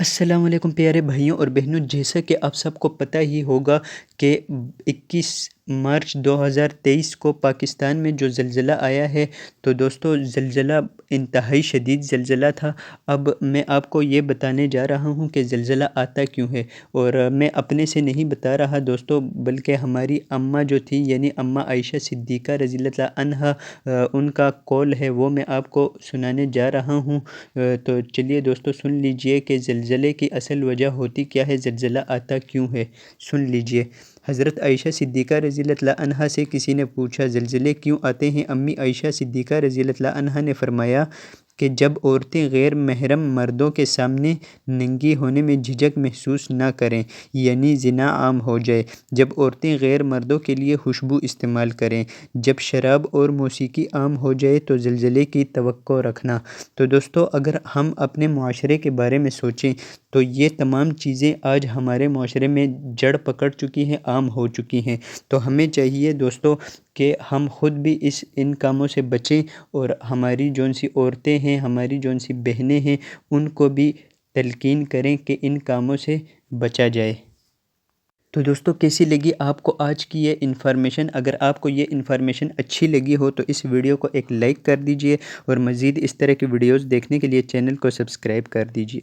السلام علیکم پیارے بھائیوں اور بہنوں، جیسا کہ آپ سب کو پتہ ہی ہوگا کہ 21 مارچ 2023 کو پاکستان میں جو زلزلہ آیا ہے، تو دوستو زلزلہ انتہائی شدید زلزلہ تھا۔ اب میں آپ کو یہ بتانے جا رہا ہوں کہ زلزلہ آتا کیوں ہے، اور میں اپنے سے نہیں بتا رہا دوستو، بلکہ ہماری اماں جو تھی یعنی اماں عائشہ صدیقہ رضی اللہ عنہا، ان کا قول ہے، وہ میں آپ کو سنانے جا رہا ہوں۔ تو چلیے دوستو سن لیجئے کہ زلزلے کی اصل وجہ ہوتی کیا ہے، زلزلہ آتا کیوں ہے، سن لیجئے۔ حضرت عائشہ صدیقہ رضی اللہ عنہا سے کسی نے پوچھا زلزلے کیوں آتے ہیں؟ امی عائشہ صدیقہ رضی اللہ عنہا نے فرمایا کہ جب عورتیں غیر محرم مردوں کے سامنے ننگی ہونے میں جھجک محسوس نہ کریں، یعنی زنا عام ہو جائے، جب عورتیں غیر مردوں کے لیے خوشبو استعمال کریں، جب شراب اور موسیقی عام ہو جائے تو زلزلے کی توقع رکھنا۔ تو دوستو اگر ہم اپنے معاشرے کے بارے میں سوچیں تو یہ تمام چیزیں آج ہمارے معاشرے میں جڑ پکڑ چکی ہیں، عام ہو چکی ہیں۔ تو ہمیں چاہیے دوستو کہ ہم خود بھی ان کاموں سے بچیں، اور ہماری جون سی عورتیں ہیں، ہماری جون سی بہنیں ہیں، ان کو بھی تلقین کریں کہ ان کاموں سے بچا جائے۔ تو دوستو کیسی لگی آپ کو آج کی یہ انفارمیشن؟ اگر آپ کو یہ انفارمیشن اچھی لگی ہو تو اس ویڈیو کو ایک لائک کر دیجئے، اور مزید اس طرح کی ویڈیوز دیکھنے کے لیے چینل کو سبسکرائب کر دیجئے۔